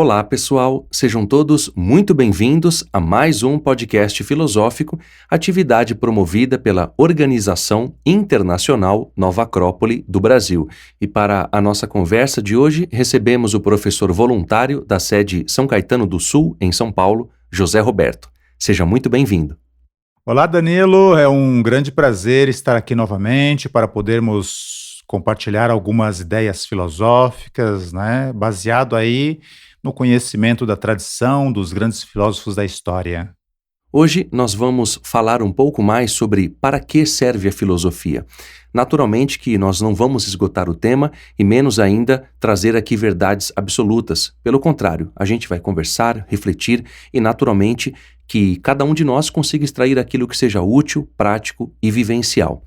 Olá, pessoal! Sejam todos muito bem-vindos a mais um podcast filosófico, atividade promovida pela Organização Internacional Nova Acrópole do Brasil. E para a nossa conversa de hoje, recebemos o professor voluntário da sede São Caetano do Sul, em São Paulo, José Roberto. Seja muito bem-vindo. Olá, Danilo. É um grande prazer estar aqui novamente para podermos compartilhar algumas ideias filosóficas, né, baseado aí no conhecimento da tradição dos grandes filósofos da história. Hoje nós vamos falar um pouco mais sobre para que serve a filosofia. Naturalmente que nós não vamos esgotar o tema e menos ainda trazer aqui verdades absolutas. Pelo contrário, a gente vai conversar, refletir e naturalmente que cada um de nós consiga extrair aquilo que seja útil, prático e vivencial.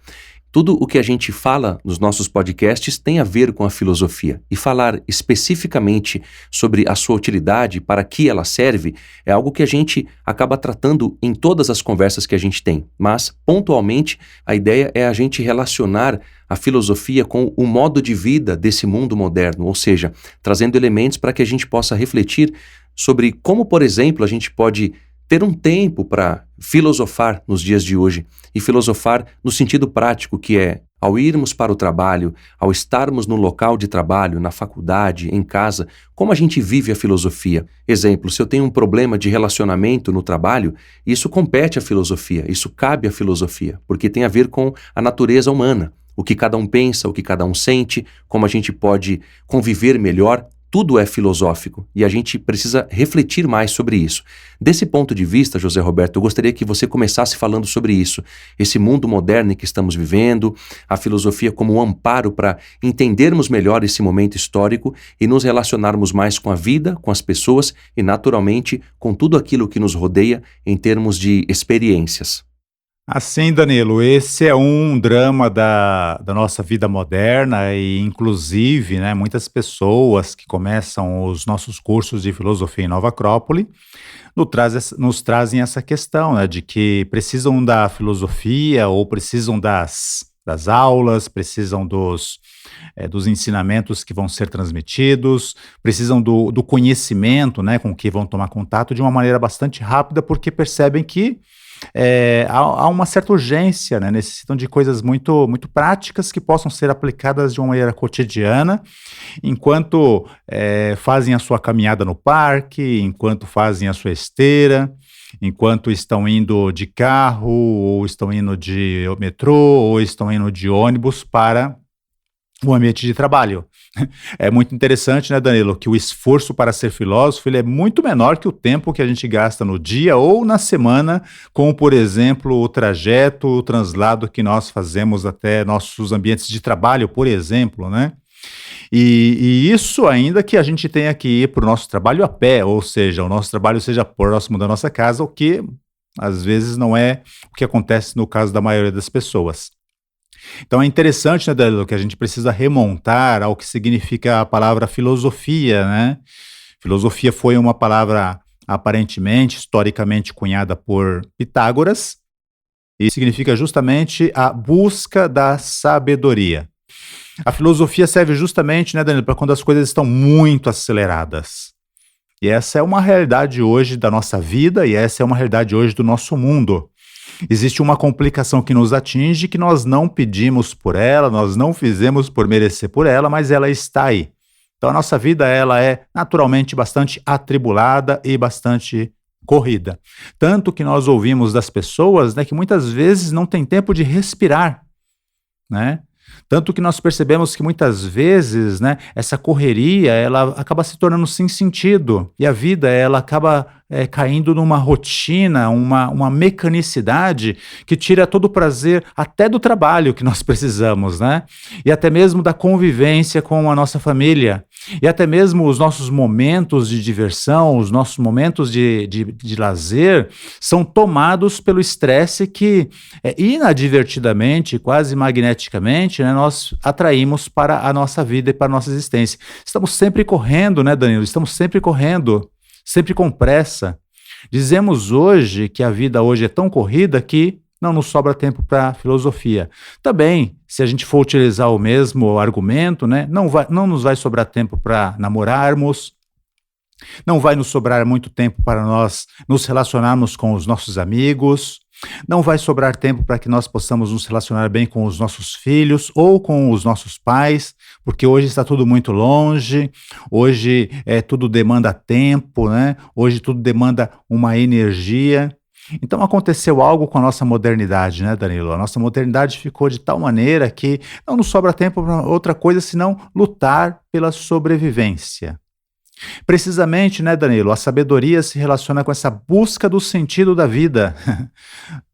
Tudo o que a gente fala nos nossos podcasts tem a ver com a filosofia, e falar especificamente sobre a sua utilidade, para que ela serve, é algo que a gente acaba tratando em todas as conversas que a gente tem. Mas, pontualmente, a ideia é a gente relacionar a filosofia com o modo de vida desse mundo moderno, ou seja, trazendo elementos para que a gente possa refletir sobre como, por exemplo, a gente pode ter um tempo para filosofar nos dias de hoje, e filosofar no sentido prático, que é, ao irmos para o trabalho, ao estarmos no local de trabalho, na faculdade, em casa, como a gente vive a filosofia. Exemplo, se eu tenho um problema de relacionamento no trabalho, isso compete à filosofia, isso cabe à filosofia, porque tem a ver com a natureza humana, o que cada um pensa, o que cada um sente, como a gente pode conviver melhor. Tudo é filosófico e a gente precisa refletir mais sobre isso. Desse ponto de vista, José Roberto, eu gostaria que você começasse falando sobre isso. Esse mundo moderno em que estamos vivendo, a filosofia como um amparo para entendermos melhor esse momento histórico e nos relacionarmos mais com a vida, com as pessoas e, naturalmente, com tudo aquilo que nos rodeia em termos de experiências. Assim, Danilo, esse é um drama da nossa vida moderna e, inclusive, né, muitas pessoas que começam os nossos cursos de filosofia em Nova Acrópole nos trazem essa questão, né, de que precisam da filosofia ou precisam das aulas, precisam dos ensinamentos que vão ser transmitidos, precisam do conhecimento, né, com que vão tomar contato de uma maneira bastante rápida, porque percebem que há uma certa urgência, né? Necessitam de coisas muito, muito práticas que possam ser aplicadas de uma maneira cotidiana, enquanto fazem a sua caminhada no parque, enquanto fazem a sua esteira, enquanto estão indo de carro, ou estão indo de metrô, ou estão indo de ônibus para o ambiente de trabalho. É muito interessante, né, Danilo, que o esforço para ser filósofo ele é muito menor que o tempo que a gente gasta no dia ou na semana com, por exemplo, o trajeto, o translado que nós fazemos até nossos ambientes de trabalho, por exemplo, né? E isso ainda que a gente tenha que ir para o nosso trabalho a pé, ou seja, o nosso trabalho seja próximo da nossa casa, o que às vezes não é o que acontece no caso da maioria das pessoas. Então é interessante, né, Danilo, que a gente precisa remontar ao que significa a palavra filosofia, né? Filosofia foi uma palavra aparentemente, historicamente cunhada por Pitágoras e significa justamente a busca da sabedoria. A filosofia serve justamente, né, Danilo, para quando as coisas estão muito aceleradas. E essa é uma realidade hoje da nossa vida e essa é uma realidade hoje do nosso mundo. Existe uma complicação que nos atinge, que nós não pedimos por ela, nós não fizemos por merecer por ela, mas ela está aí. Então a nossa vida ela é naturalmente bastante atribulada e bastante corrida. Tanto que nós ouvimos das pessoas, né, que muitas vezes não tem tempo de respirar, né? Tanto que nós percebemos que muitas vezes, né, essa correria ela acaba se tornando sem sentido e a vida ela acaba caindo numa rotina, uma mecanicidade que tira todo o prazer até do trabalho que nós precisamos, né? E até mesmo da convivência com a nossa família. E até mesmo os nossos momentos de diversão, os nossos momentos de lazer são tomados pelo estresse que inadvertidamente, quase magneticamente, né, nós atraímos para a nossa vida e para a nossa existência. Estamos sempre correndo, né, Danilo? Estamos sempre correndo, sempre com pressa. Dizemos hoje que a vida hoje é tão corrida que não nos sobra tempo para filosofia. Também, se a gente for utilizar o mesmo argumento, né, não nos vai sobrar tempo para namorarmos, Não vai nos sobrar muito tempo para nós nos relacionarmos com os nossos amigos, não vai sobrar tempo para que nós possamos nos relacionar bem com os nossos filhos ou com os nossos pais, porque hoje está tudo muito longe, hoje tudo demanda tempo, né? Hoje tudo demanda uma energia. Então aconteceu algo com a nossa modernidade, né, Danilo? A nossa modernidade ficou de tal maneira que não nos sobra tempo para outra coisa senão lutar pela sobrevivência. Precisamente, né, Danilo, a sabedoria se relaciona com essa busca do sentido da vida,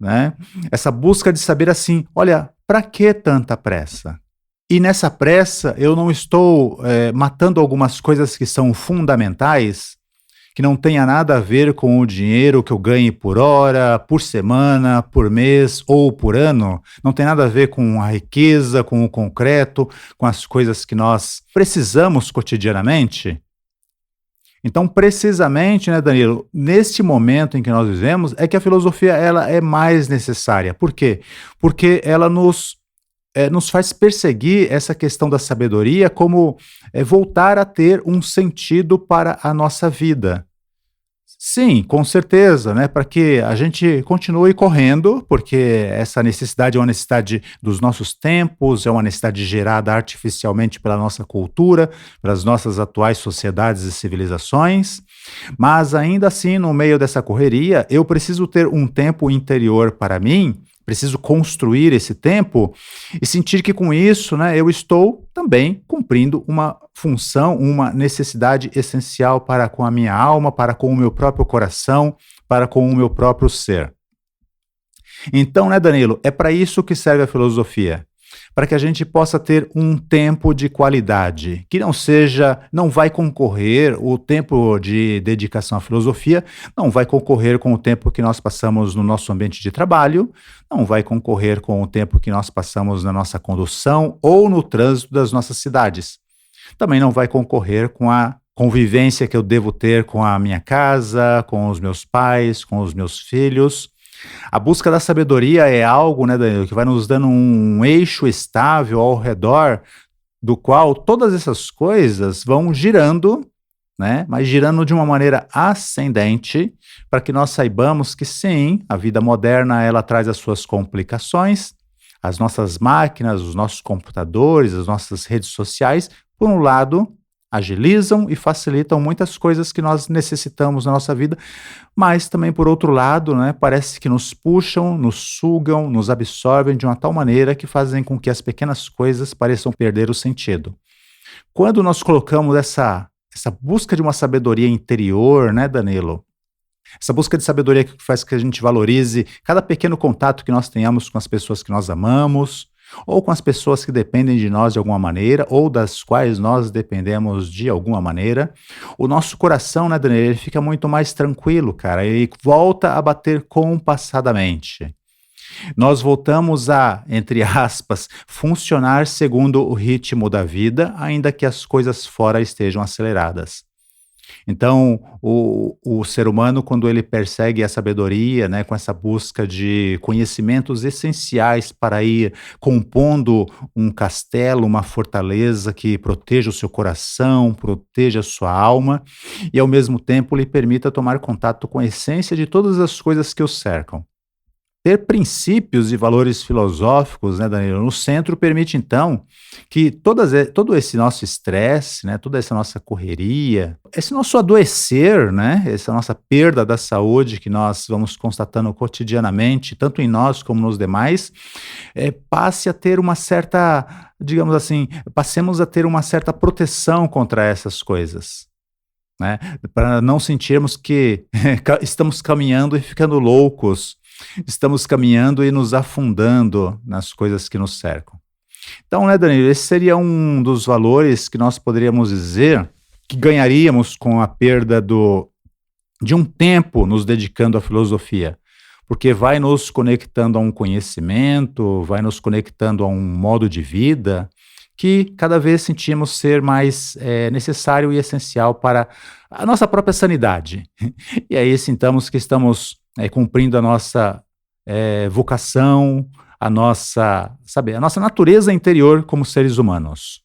né? Essa busca de saber assim, olha, para que tanta pressa? E nessa pressa eu não estou matando algumas coisas que são fundamentais, que não tenha nada a ver com o dinheiro que eu ganhe por hora, por semana, por mês ou por ano. Não tem nada a ver com a riqueza, com o concreto, com as coisas que nós precisamos cotidianamente. Então, precisamente, né, Danilo, neste momento em que nós vivemos, é que a filosofia ela é mais necessária. Por quê? Porque ela nos faz perseguir essa questão da sabedoria como voltar a ter um sentido para a nossa vida. Sim, com certeza, né? Para que a gente continue correndo, porque essa necessidade é uma necessidade dos nossos tempos, é uma necessidade gerada artificialmente pela nossa cultura, pelas nossas atuais sociedades e civilizações, mas ainda assim, no meio dessa correria, eu preciso ter um tempo interior para mim, preciso construir esse tempo e sentir que com isso, né, eu estou também cumprindo uma função, uma necessidade essencial para com a minha alma, para com o meu próprio coração, para com o meu próprio ser. Então, né, Danilo, é para isso que serve a filosofia. Para que a gente possa ter um tempo de qualidade, que não vai concorrer, o tempo de dedicação à filosofia não vai concorrer com o tempo que nós passamos no nosso ambiente de trabalho, não vai concorrer com o tempo que nós passamos na nossa condução ou no trânsito das nossas cidades. Também não vai concorrer com a convivência que eu devo ter com a minha casa, com os meus pais, com os meus filhos. A busca da sabedoria é algo, né, Danilo, que vai nos dando um eixo estável ao redor do qual todas essas coisas vão girando, né, mas girando de uma maneira ascendente, para que nós saibamos que sim, a vida moderna ela traz as suas complicações, as nossas máquinas, os nossos computadores, as nossas redes sociais, por um lado, agilizam e facilitam muitas coisas que nós necessitamos na nossa vida, mas também, por outro lado, né, parece que nos puxam, nos sugam, nos absorvem de uma tal maneira que fazem com que as pequenas coisas pareçam perder o sentido. Quando nós colocamos essa busca de uma sabedoria interior, né, Danilo? Essa busca de sabedoria que faz que a gente valorize cada pequeno contato que nós tenhamos com as pessoas que nós amamos, ou com as pessoas que dependem de nós de alguma maneira, ou das quais nós dependemos de alguma maneira, o nosso coração, né, Daniel, ele fica muito mais tranquilo, cara, ele volta a bater compassadamente. Nós voltamos a, entre aspas, funcionar segundo o ritmo da vida, ainda que as coisas fora estejam aceleradas. Então, o ser humano, quando ele persegue a sabedoria, né, com essa busca de conhecimentos essenciais para ir compondo um castelo, uma fortaleza que proteja o seu coração, proteja a sua alma e, ao mesmo tempo, lhe permita tomar contato com a essência de todas as coisas que o cercam. Ter princípios e valores filosóficos, né, Danilo, no centro permite, então, que todo esse nosso estresse, né, toda essa nossa correria, esse nosso adoecer, né, essa nossa perda da saúde que nós vamos constatando cotidianamente, tanto em nós como nos demais, passe a ter uma certa, digamos assim, passemos a ter uma certa proteção contra essas coisas. Né, para não sentirmos que estamos caminhando e ficando loucos, estamos caminhando e nos afundando nas coisas que nos cercam. Então, né, Danilo, esse seria um dos valores que nós poderíamos dizer que ganharíamos com a perda de um tempo nos dedicando à filosofia, porque vai nos conectando a um conhecimento, vai nos conectando a um modo de vida que cada vez sentimos ser mais necessário e essencial para a nossa própria sanidade. E aí sintamos que estamos cumprindo a nossa vocação, a nossa natureza interior como seres humanos.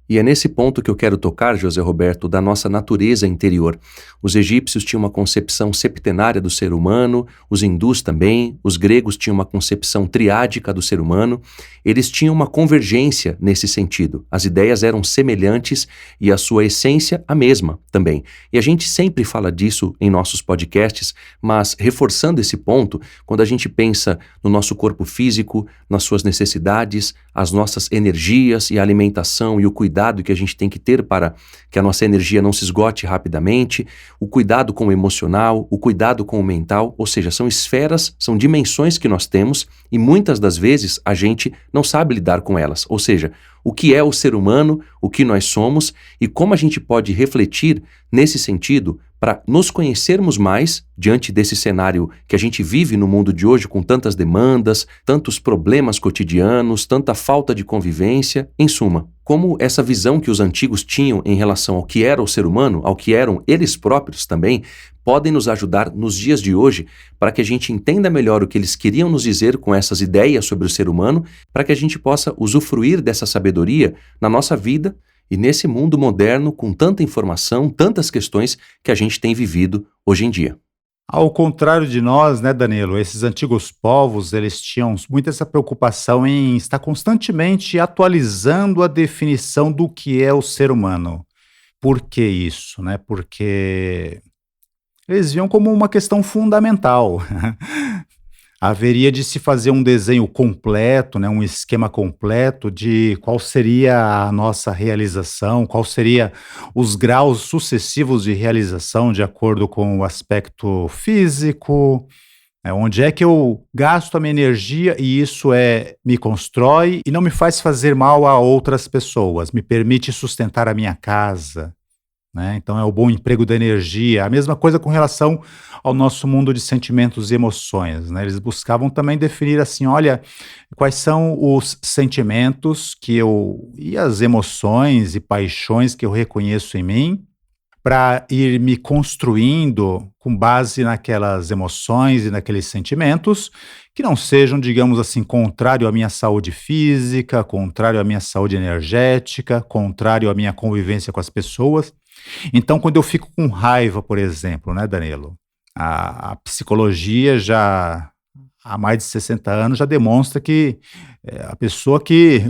E é nesse ponto que eu quero tocar, José Roberto, da nossa natureza interior. Os egípcios tinham uma concepção septenária do ser humano, os hindus também, os gregos tinham uma concepção triádica do ser humano. Eles tinham uma convergência nesse sentido. As ideias eram semelhantes e a sua essência a mesma também. E a gente sempre fala disso em nossos podcasts, mas reforçando esse ponto, quando a gente pensa no nosso corpo físico, nas suas necessidades, as nossas energias e a alimentação e o cuidado que a gente tem que ter para que a nossa energia não se esgote rapidamente, o cuidado com o emocional, o cuidado com o mental, ou seja, são esferas, são dimensões que nós temos e muitas das vezes a gente não sabe lidar com elas, ou seja, o que é o ser humano, o que nós somos e como a gente pode refletir nesse sentido para nos conhecermos mais diante desse cenário que a gente vive no mundo de hoje com tantas demandas, tantos problemas cotidianos, tanta falta de convivência, em suma. Como essa visão que os antigos tinham em relação ao que era o ser humano, ao que eram eles próprios também, podem nos ajudar nos dias de hoje para que a gente entenda melhor o que eles queriam nos dizer com essas ideias sobre o ser humano, para que a gente possa usufruir dessa sabedoria na nossa vida e nesse mundo moderno com tanta informação, tantas questões que a gente tem vivido hoje em dia. Ao contrário de nós, né, Danilo, esses antigos povos, eles tinham muito essa preocupação em estar constantemente atualizando a definição do que é o ser humano. Por que isso, né? Porque eles viam como uma questão fundamental. Haveria de se fazer um desenho completo, né, um esquema completo de qual seria a nossa realização, qual seria os graus sucessivos de realização de acordo com o aspecto físico, onde é que eu gasto a minha energia e isso me constrói e não me faz fazer mal a outras pessoas, me permite sustentar a minha casa. Né? Então é o bom emprego da energia. A mesma coisa com relação ao nosso mundo de sentimentos e emoções. Né? Eles buscavam também definir assim, olha, quais são os sentimentos e as emoções e paixões que eu reconheço em mim, para ir me construindo com base naquelas emoções e naqueles sentimentos que não sejam, digamos assim, contrário à minha saúde física, contrário à minha saúde energética, contrário à minha convivência com as pessoas. Então, quando eu fico com raiva, por exemplo, né, Danilo, a psicologia já há mais de 60 anos já demonstra que a pessoa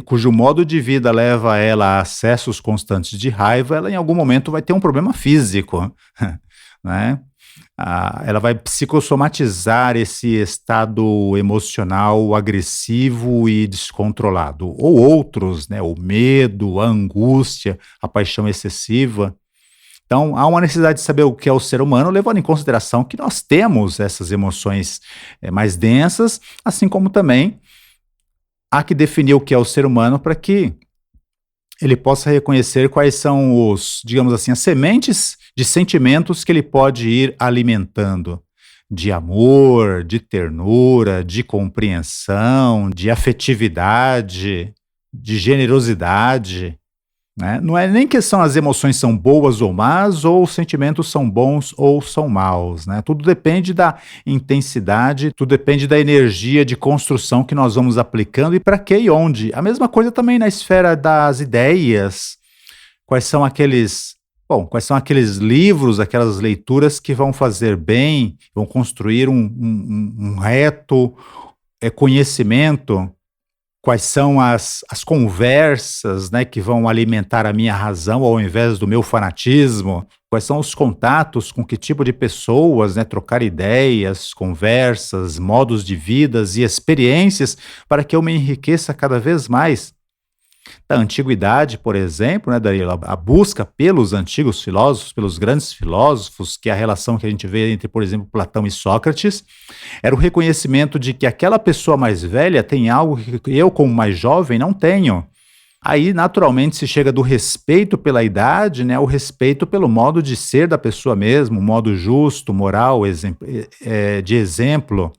cujo modo de vida leva ela a acessos constantes de raiva, ela em algum momento vai ter um problema físico, né? Ela vai psicossomatizar esse estado emocional agressivo e descontrolado, ou outros, né? O medo, a angústia, a paixão excessiva. Então, há uma necessidade de saber o que é o ser humano, levando em consideração que nós temos essas emoções mais densas, assim como também há que definir o que é o ser humano para que ele possa reconhecer quais são digamos assim, as sementes de sentimentos que ele pode ir alimentando, de amor, de ternura, de compreensão, de afetividade, de generosidade. Né? Não é nem questão as emoções são boas ou más, ou os sentimentos são bons ou são maus. Né? Tudo depende da intensidade, tudo depende da energia de construção que nós vamos aplicando e para que e onde. A mesma coisa também na esfera das ideias. Quais são aqueles livros, aquelas leituras que vão fazer bem, vão construir um reto conhecimento. Quais são as conversas, né, que vão alimentar a minha razão ao invés do meu fanatismo? Quais são os contatos com que tipo de pessoas, né, trocar ideias, conversas, modos de vidas e experiências para que eu me enriqueça cada vez mais? Da antiguidade, por exemplo, né, Danilo, a busca pelos antigos filósofos, pelos grandes filósofos, que é a relação que a gente vê entre, por exemplo, Platão e Sócrates, era o reconhecimento de que aquela pessoa mais velha tem algo que eu, como mais jovem, não tenho. Aí, naturalmente, se chega do respeito pela idade, né, o respeito pelo modo de ser da pessoa mesmo, modo justo, moral, de exemplo.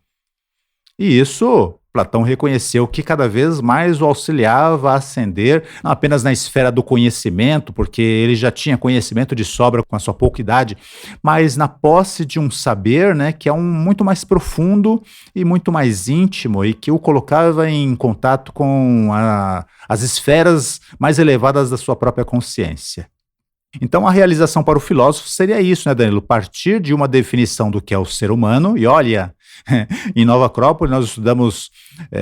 E isso Platão reconheceu que cada vez mais o auxiliava a ascender, não apenas na esfera do conhecimento, porque ele já tinha conhecimento de sobra com a sua pouca idade, mas na posse de um saber, né, que é muito mais profundo e muito mais íntimo e que o colocava em contato com as esferas mais elevadas da sua própria consciência. Então, a realização para o filósofo seria isso, né, Danilo? Partir de uma definição do que é o ser humano, e olha, em Nova Acrópole nós estudamos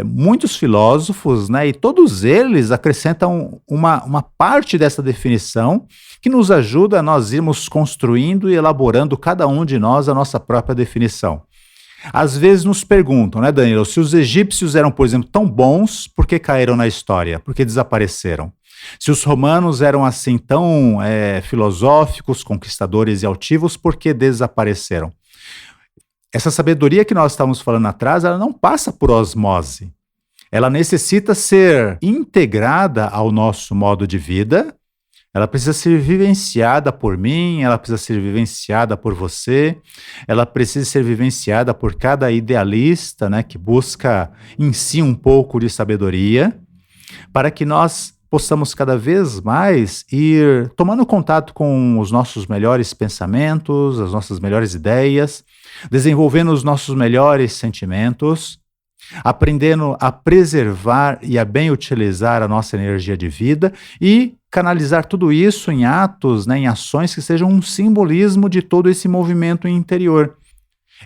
muitos filósofos, né, e todos eles acrescentam uma parte dessa definição que nos ajuda a nós irmos construindo e elaborando cada um de nós a nossa própria definição. Às vezes nos perguntam, né, Danilo, se os egípcios eram, por exemplo, tão bons, por que caíram na história? Por que desapareceram? Se os romanos eram assim tão filosóficos, conquistadores e altivos, por que desapareceram? Essa sabedoria que nós estávamos falando atrás, ela não passa por osmose. Ela necessita ser integrada ao nosso modo de vida, ela precisa ser vivenciada por mim, ela precisa ser vivenciada por você, ela precisa ser vivenciada por cada idealista, né, que busca em si um pouco de sabedoria, para que nós possamos cada vez mais ir tomando contato com os nossos melhores pensamentos, as nossas melhores ideias, desenvolvendo os nossos melhores sentimentos, aprendendo a preservar e a bem utilizar a nossa energia de vida e canalizar tudo isso em atos, né, em ações que sejam um simbolismo de todo esse movimento interior.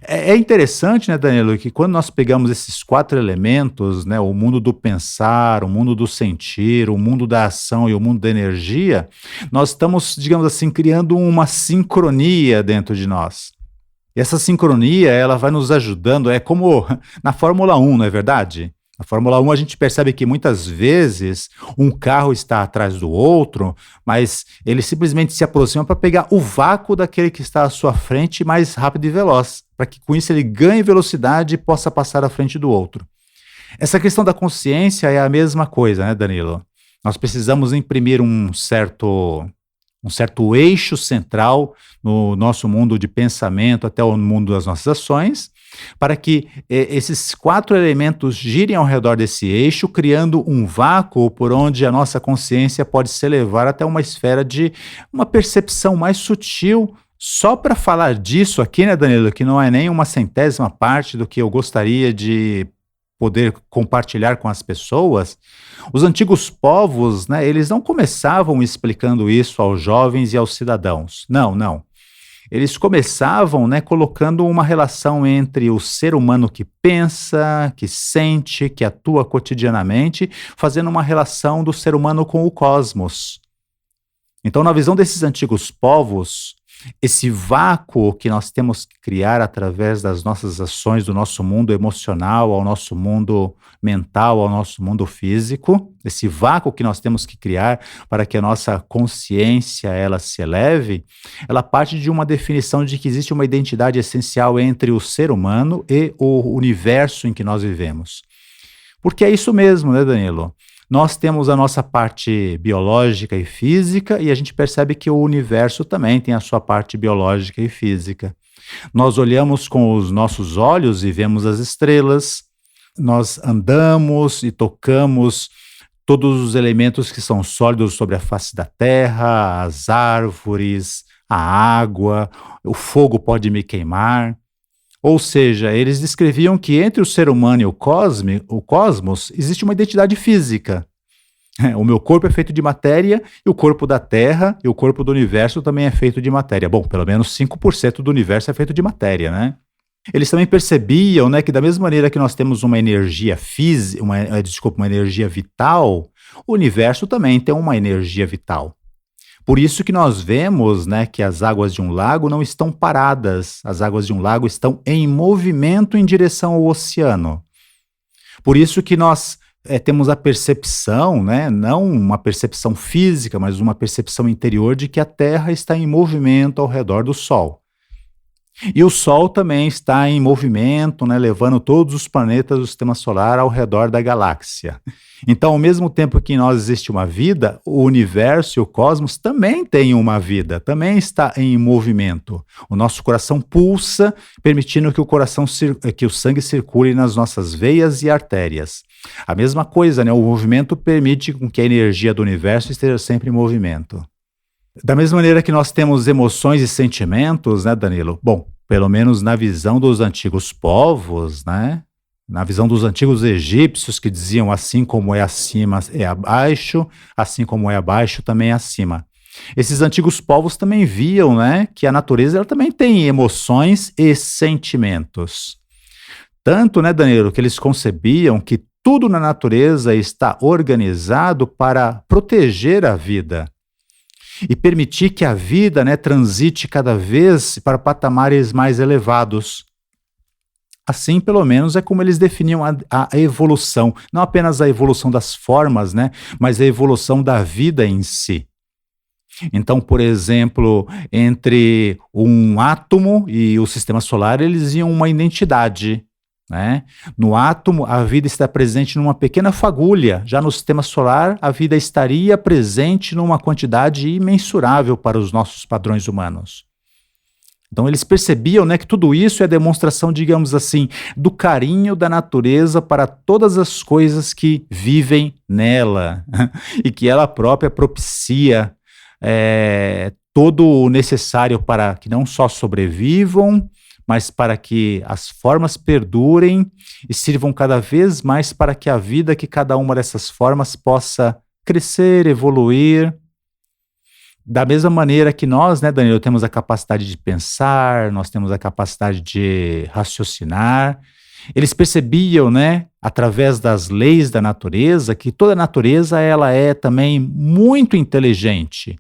É interessante, né, Danilo, que quando nós pegamos esses 4 elementos, né, o mundo do pensar, o mundo do sentir, o mundo da ação e o mundo da energia, nós estamos, digamos assim, criando uma sincronia dentro de nós. E essa sincronia, ela vai nos ajudando, é como na Fórmula 1, não é verdade? Na Fórmula 1 a gente percebe que muitas vezes um carro está atrás do outro, mas ele simplesmente se aproxima para pegar o vácuo daquele que está à sua frente mais rápido e veloz, para que com isso ele ganhe velocidade e possa passar à frente do outro. Essa questão da consciência é a mesma coisa, né, Danilo? Nós precisamos imprimir um certo eixo central no nosso mundo de pensamento até o mundo das nossas ações, para que esses 4 elementos girem ao redor desse eixo, criando um vácuo por onde a nossa consciência pode se elevar até uma esfera de uma percepção mais sutil. Só para falar disso aqui, né, Danilo, que não é nem uma centésima parte do que eu gostaria de poder compartilhar com as pessoas, os antigos povos, né, eles não começavam explicando isso aos jovens e aos cidadãos. Não. Eles começavam, né, colocando uma relação entre o ser humano que pensa, que sente, que atua cotidianamente, fazendo uma relação do ser humano com o cosmos. Então, na visão desses antigos povos, esse vácuo que nós temos que criar através das nossas ações, do nosso mundo emocional ao nosso mundo mental, ao nosso mundo físico, esse vácuo que nós temos que criar para que a nossa consciência ela se eleve, ela parte de uma definição de que existe uma identidade essencial entre o ser humano e o universo em que nós vivemos. Porque é isso mesmo, né, Danilo? Nós temos a nossa parte biológica e física e a gente percebe que o universo também tem a sua parte biológica e física. Nós olhamos com os nossos olhos e vemos as estrelas, nós andamos e tocamos todos os elementos que são sólidos sobre a face da terra, as árvores, a água, o fogo pode me queimar. Ou seja, eles descreviam que entre o ser humano e o cosmos existe uma identidade física. O meu corpo é feito de matéria e o corpo da Terra e o corpo do universo também é feito de matéria. Bom, pelo menos 5% do universo é feito de matéria, né? Eles também percebiam, né, que da mesma maneira que nós temos uma energia física, uma energia vital, o universo também tem uma energia vital. Por isso que nós vemos, né, que as águas de um lago não estão paradas, as águas de um lago estão em movimento em direção ao oceano. Por isso que nós temos a percepção, né, não uma percepção física, mas uma percepção interior de que a Terra está em movimento ao redor do Sol. E o Sol também está em movimento, né, levando todos os planetas do Sistema Solar ao redor da galáxia. Então, ao mesmo tempo que em nós existe uma vida, o universo e o cosmos também têm uma vida, também está em movimento. O nosso coração pulsa, permitindo que que o sangue circule nas nossas veias e artérias. A mesma coisa, né, o movimento permite com que a energia do universo esteja sempre em movimento. Da mesma maneira que nós temos emoções e sentimentos, né, Danilo? Bom, pelo menos na visão dos antigos povos, né? Na visão dos antigos egípcios, que diziam assim como é acima é abaixo, assim como é abaixo também é acima. Esses antigos povos também viam, né, que a natureza ela também tem emoções e sentimentos. Tanto, né, Danilo, que eles concebiam que tudo na natureza está organizado para proteger a vida e permitir que a vida, né, transite cada vez para patamares mais elevados. Assim, pelo menos, é como eles definiam a evolução. Não apenas a evolução das formas, né, mas a evolução da vida em si. Então, por exemplo, entre um átomo e o sistema solar, eles iam uma identidade. Né? No átomo, a vida está presente numa pequena fagulha. Já no sistema solar, a vida estaria presente numa quantidade imensurável para os nossos padrões humanos. Então, eles percebiam, né, que tudo isso é demonstração, digamos assim, do carinho da natureza para todas as coisas que vivem nela e que ela própria propicia todo o necessário para que não só sobrevivam, mas para que as formas perdurem e sirvam cada vez mais para que a vida que cada uma dessas formas possa crescer, evoluir. Da mesma maneira que nós, né, Danilo, temos a capacidade de pensar, nós temos a capacidade de raciocinar. Eles percebiam, né, através das leis da natureza, que toda a natureza ela é também muito inteligente.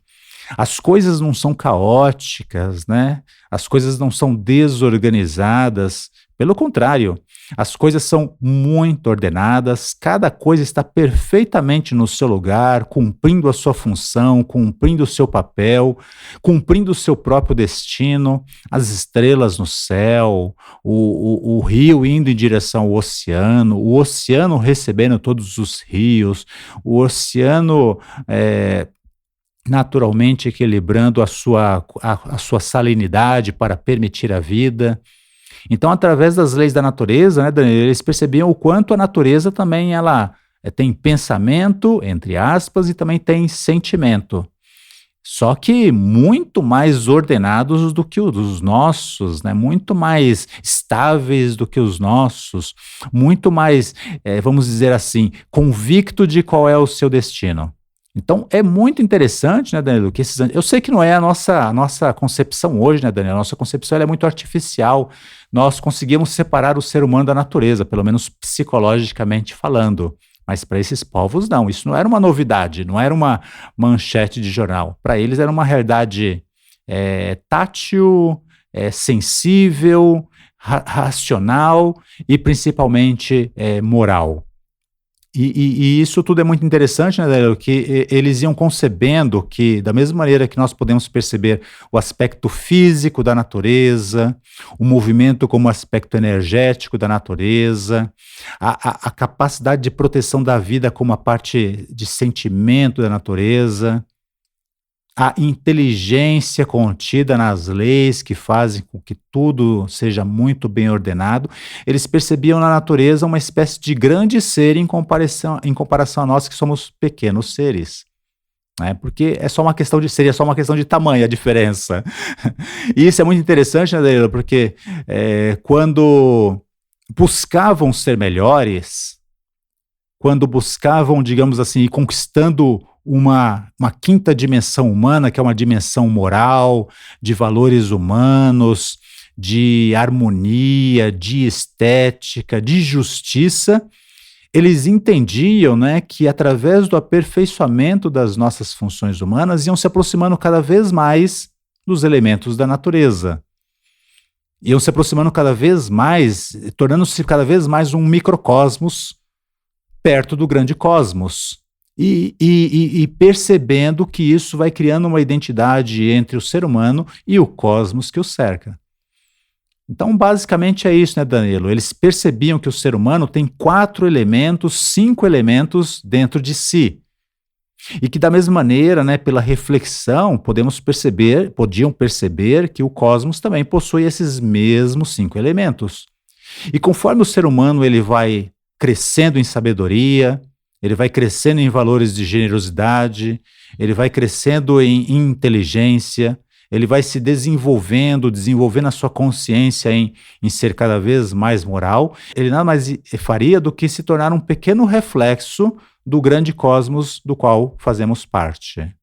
As coisas não são caóticas, né? As coisas não são desorganizadas. Pelo contrário, as coisas são muito ordenadas, cada coisa está perfeitamente no seu lugar, cumprindo a sua função, cumprindo o seu papel, cumprindo o seu próprio destino, as estrelas no céu, o rio indo em direção ao oceano, o oceano recebendo todos os rios, o oceano naturalmente equilibrando a sua salinidade para permitir a vida. Então, através das leis da natureza, né, Daniel, eles percebiam o quanto a natureza também ela tem pensamento, entre aspas, e também tem sentimento. Só que muito mais ordenados do que os nossos, né? Muito mais estáveis do que os nossos, muito mais, vamos dizer assim, convicto de qual é o seu destino. Então, é muito interessante, né, Danilo, que eu sei que não é a nossa concepção hoje, né, Danilo? A nossa concepção ela é muito artificial. Nós conseguimos separar o ser humano da natureza, pelo menos psicologicamente falando. Mas para esses povos, não. Isso não era uma novidade, não era uma manchete de jornal. Para eles era uma realidade tátil, sensível, racional e principalmente moral. E isso tudo é muito interessante, né, Danilo? Que eles iam concebendo que, da mesma maneira que nós podemos perceber o aspecto físico da natureza, o movimento como aspecto energético da natureza, a capacidade de proteção da vida como a parte de sentimento da natureza, a inteligência contida nas leis que fazem com que tudo seja muito bem ordenado, eles percebiam na natureza uma espécie de grande ser em comparação a nós que somos pequenos seres. Né? Porque seria só uma questão de tamanho a diferença. E isso é muito interessante, né, Danilo? Porque quando buscavam ser melhores, quando buscavam, digamos assim, ir conquistando uma quinta dimensão humana, que é uma dimensão moral, de valores humanos, de harmonia, de estética, de justiça, eles entendiam, né, que através do aperfeiçoamento das nossas funções humanas iam se aproximando cada vez mais dos elementos da natureza. Iam se aproximando cada vez mais, tornando-se cada vez mais um microcosmos perto do grande cosmos. E percebendo que isso vai criando uma identidade entre o ser humano e o cosmos que o cerca. Então, basicamente é isso, né, Danilo? Eles percebiam que o ser humano tem 4 elementos, 5 elementos dentro de si. E que da mesma maneira, né, pela reflexão, podiam perceber que o cosmos também possui esses mesmos 5 elementos. E conforme o ser humano ele vai crescendo em sabedoria, ele vai crescendo em valores de generosidade, ele vai crescendo em inteligência, ele vai se desenvolvendo a sua consciência em ser cada vez mais moral, ele nada mais faria do que se tornar um pequeno reflexo do grande cosmos do qual fazemos parte.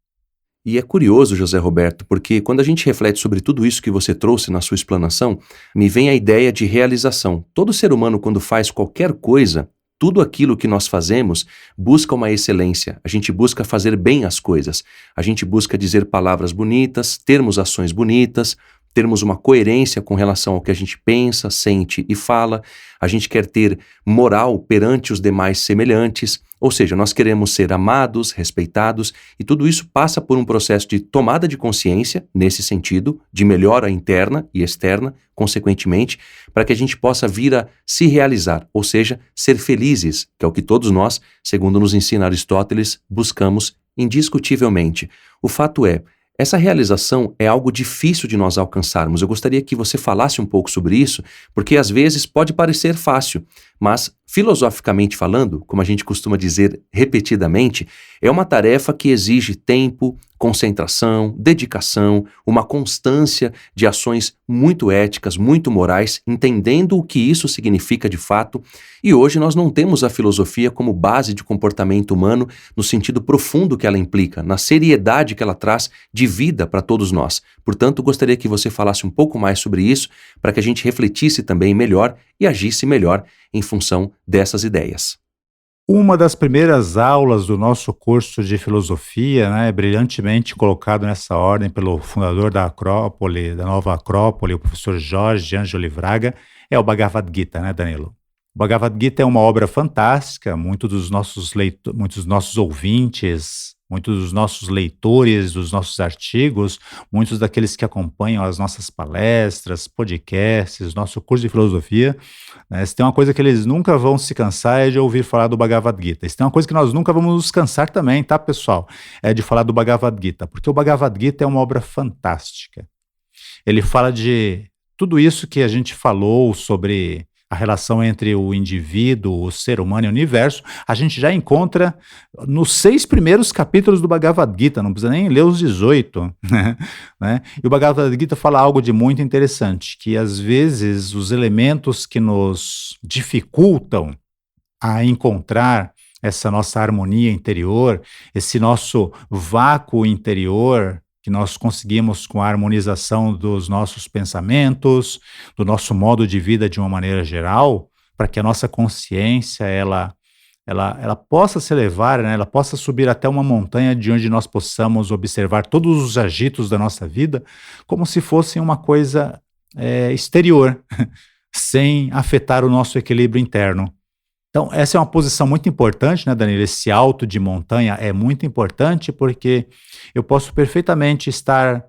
E é curioso, José Roberto, porque quando a gente reflete sobre tudo isso que você trouxe na sua explanação, me vem a ideia de realização. Todo ser humano, quando faz qualquer coisa, tudo aquilo que nós fazemos busca uma excelência. A gente busca fazer bem as coisas. A gente busca dizer palavras bonitas, termos ações bonitas, termos uma coerência com relação ao que a gente pensa, sente e fala. A gente quer ter moral perante os demais semelhantes. Ou seja, nós queremos ser amados, respeitados, e tudo isso passa por um processo de tomada de consciência, nesse sentido, de melhora interna e externa, consequentemente, para que a gente possa vir a se realizar, ou seja, ser felizes, que é o que todos nós, segundo nos ensina Aristóteles, buscamos indiscutivelmente. O fato é, essa realização é algo difícil de nós alcançarmos. Eu gostaria que você falasse um pouco sobre isso, porque às vezes pode parecer fácil, mas filosoficamente falando, como a gente costuma dizer repetidamente, é uma tarefa que exige tempo, concentração, dedicação, uma constância de ações muito éticas, muito morais, entendendo o que isso significa de fato. E hoje nós não temos a filosofia como base de comportamento humano no sentido profundo que ela implica, na seriedade que ela traz de vida para todos nós. Portanto, gostaria que você falasse um pouco mais sobre isso, para que a gente refletisse também melhor e agisse melhor em função dessas ideias. Uma das primeiras aulas do nosso curso de filosofia, né, brilhantemente colocado nessa ordem pelo fundador da Acrópole, da nova Acrópole, o professor Jorge Ângelo Livraga, é o Bhagavad Gita, né, Danilo? O Bhagavad Gita é uma obra fantástica, muitos dos nossos ouvintes, muitos dos nossos leitores dos nossos artigos, muitos daqueles que acompanham as nossas palestras, podcasts, nosso curso de filosofia, né, se tem uma coisa que eles nunca vão se cansar é de ouvir falar do Bhagavad Gita. Se tem uma coisa que nós nunca vamos nos cansar também, tá, pessoal? É de falar do Bhagavad Gita, porque o Bhagavad Gita é uma obra fantástica. Ele fala de tudo isso que a gente falou sobre a relação entre o indivíduo, o ser humano e o universo, a gente já encontra nos 6 primeiros capítulos do Bhagavad Gita, não precisa nem ler os 18, né? E o Bhagavad Gita fala algo de muito interessante, que às vezes os elementos que nos dificultam a encontrar essa nossa harmonia interior, esse nosso vácuo interior, que nós conseguimos com a harmonização dos nossos pensamentos, do nosso modo de vida de uma maneira geral, para que a nossa consciência ela possa se elevar, né? Ela possa subir até uma montanha de onde nós possamos observar todos os agitos da nossa vida como se fossem uma coisa exterior, sem afetar o nosso equilíbrio interno. Então, essa é uma posição muito importante, né, Danilo? Esse alto de montanha é muito importante porque eu posso perfeitamente estar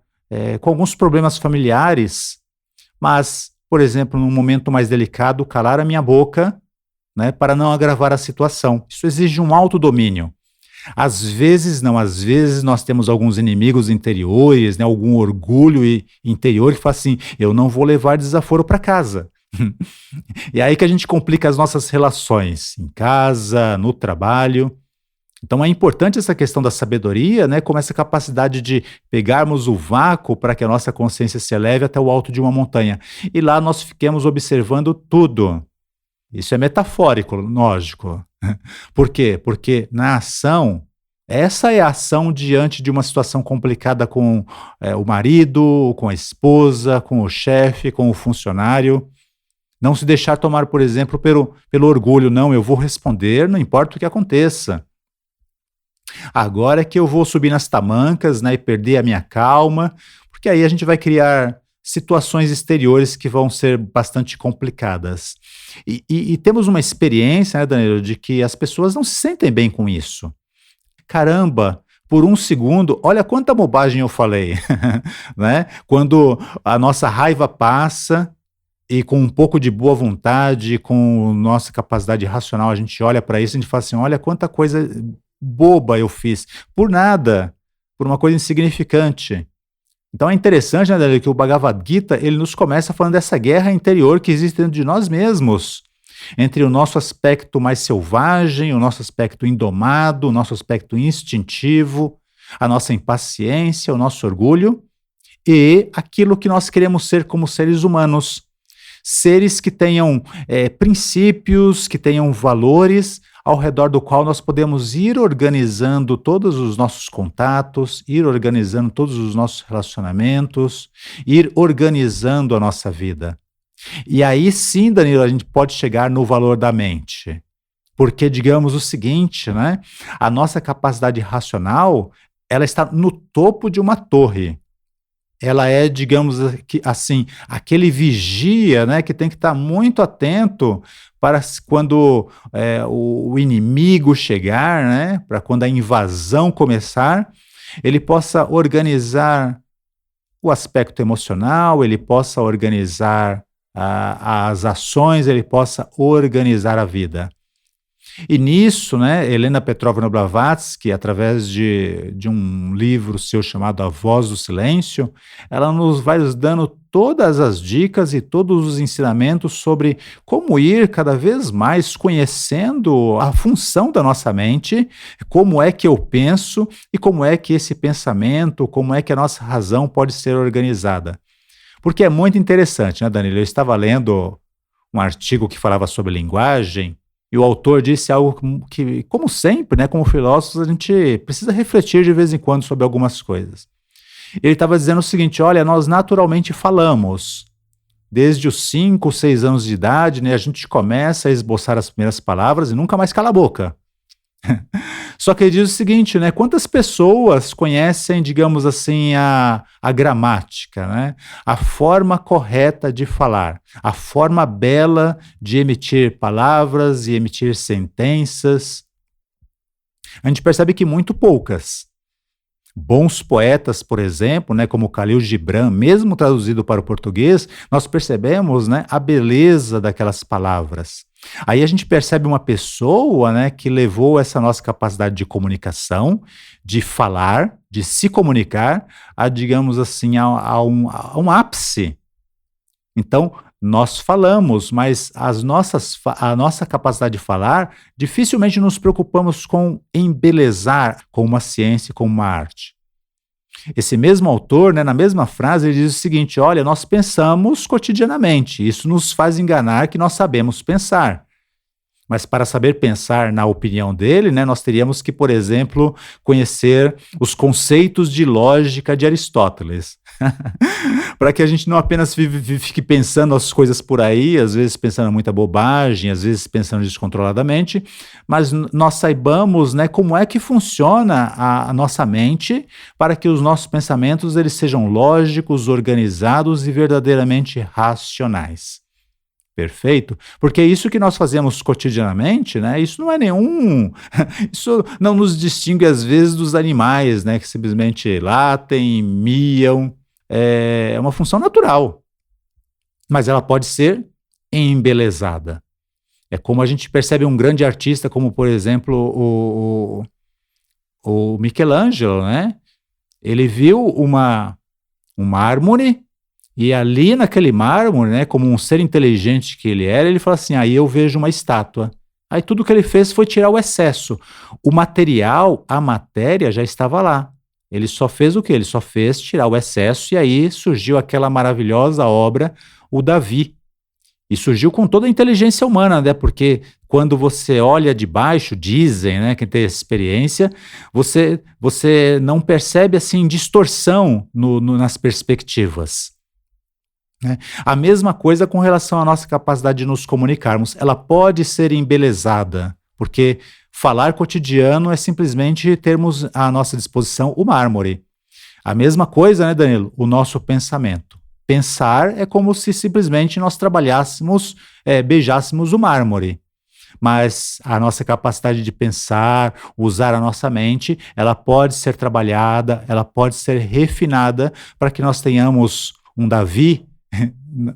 com alguns problemas familiares, mas, por exemplo, num momento mais delicado, calar a minha boca, né, para não agravar a situação. Isso exige um autodomínio. Às vezes nós temos alguns inimigos interiores, né, algum orgulho interior que fala assim, eu não vou levar desaforo para casa. E é aí que a gente complica as nossas relações, em casa, no trabalho. Então é importante essa questão da sabedoria, né, como essa capacidade de pegarmos o vácuo para que a nossa consciência se eleve até o alto de uma montanha. E lá nós fiquemos observando tudo. Isso é metafórico, lógico. Por quê? Porque na ação, essa é a ação diante de uma situação complicada com o marido, com a esposa, com o chefe, com o funcionário. Não se deixar tomar, por exemplo, pelo orgulho. Não, eu vou responder, não importa o que aconteça. Agora é que eu vou subir nas tamancas, né, e perder a minha calma, porque aí a gente vai criar situações exteriores que vão ser bastante complicadas. E temos uma experiência, né, Danilo, de que as pessoas não se sentem bem com isso. Caramba, por um segundo, olha quanta bobagem eu falei, né? Quando a nossa raiva passa, e com um pouco de boa vontade, com nossa capacidade racional, a gente olha para isso e a gente fala assim, olha quanta coisa boba eu fiz, por nada, por uma coisa insignificante. Então é interessante, né, Daniel, que o Bhagavad Gita, ele nos começa falando dessa guerra interior que existe dentro de nós mesmos, entre o nosso aspecto mais selvagem, o nosso aspecto indomado, o nosso aspecto instintivo, a nossa impaciência, o nosso orgulho, e aquilo que nós queremos ser como seres humanos. Seres que tenham princípios, que tenham valores, ao redor do qual nós podemos ir organizando todos os nossos contatos, ir organizando todos os nossos relacionamentos, ir organizando a nossa vida. E aí sim, Danilo, a gente pode chegar no valor da mente. Porque, digamos o seguinte, né? A nossa capacidade racional, ela está no topo de uma torre. Ela é, digamos assim, aquele vigia, né, que tem que estar muito atento para quando o inimigo chegar, né, para quando a invasão começar, ele possa organizar o aspecto emocional, ele possa organizar as ações, ele possa organizar a vida. E nisso, né, Helena Petrovna Blavatsky, através de um livro seu chamado A Voz do Silêncio, ela nos vai dando todas as dicas e todos os ensinamentos sobre como ir cada vez mais conhecendo a função da nossa mente, como é que eu penso e como é que esse pensamento, como é que a nossa razão pode ser organizada. Porque é muito interessante, né, Danilo? Eu estava lendo um artigo que falava sobre linguagem, e o autor disse algo que, como sempre, né, como filósofos, a gente precisa refletir de vez em quando sobre algumas coisas. Ele estava dizendo o seguinte, olha, nós naturalmente falamos. Desde os 5, 6 anos de idade, né, a gente começa a esboçar as primeiras palavras e nunca mais cala a boca. Só que ele diz o seguinte, né? Quantas pessoas conhecem, digamos assim, a gramática, né? A forma correta de falar, a forma bela de emitir palavras e emitir sentenças? A gente percebe que muito poucas. Bons poetas, por exemplo, né, como Khalil Gibran, mesmo traduzido para o português, nós percebemos, né, a beleza daquelas palavras. Aí a gente percebe uma pessoa, né, que levou essa nossa capacidade de comunicação, de falar, de se comunicar, a, digamos assim, a um ápice. Então, nós falamos, mas a nossa capacidade de falar, dificilmente nos preocupamos com embelezar com uma ciência, com uma arte. Esse mesmo autor, né, na mesma frase, ele diz o seguinte, olha, nós pensamos cotidianamente, isso nos faz enganar que nós sabemos pensar. Mas para saber pensar, na opinião dele, né, nós teríamos que, por exemplo, conhecer os conceitos de lógica de Aristóteles. Para que a gente não apenas fique pensando as coisas por aí, às vezes pensando muita bobagem, às vezes pensando descontroladamente, mas nós saibamos, né, como é que funciona a nossa mente para que os nossos pensamentos eles sejam lógicos, organizados e verdadeiramente racionais. Perfeito? Porque isso que nós fazemos cotidianamente, né? Isso não é nenhum... Isso não nos distingue, às vezes, dos animais, né? Que simplesmente latem, miam. É uma função natural. Mas ela pode ser embelezada. É como a gente percebe um grande artista, como, por exemplo, o Michelangelo, né? Ele viu um mármore. E ali naquele mármore, né, como um ser inteligente que ele era, ele fala assim, aí eu vejo uma estátua. Aí tudo que ele fez foi tirar o excesso. O material, a matéria já estava lá. Ele só fez o quê? Ele só fez tirar o excesso e aí surgiu aquela maravilhosa obra, o Davi. E surgiu com toda a inteligência humana, né, porque quando você olha de baixo, dizem, né, quem tem essa experiência, você não percebe assim distorção nas perspectivas. A mesma coisa com relação à nossa capacidade de nos comunicarmos. Ela pode ser embelezada, porque falar cotidiano é simplesmente termos à nossa disposição o mármore. A mesma coisa, né, Danilo? O nosso pensamento. Pensar é como se simplesmente nós trabalhássemos, beijássemos o mármore. Mas a nossa capacidade de pensar, usar a nossa mente, ela pode ser trabalhada, ela pode ser refinada para que nós tenhamos um Davi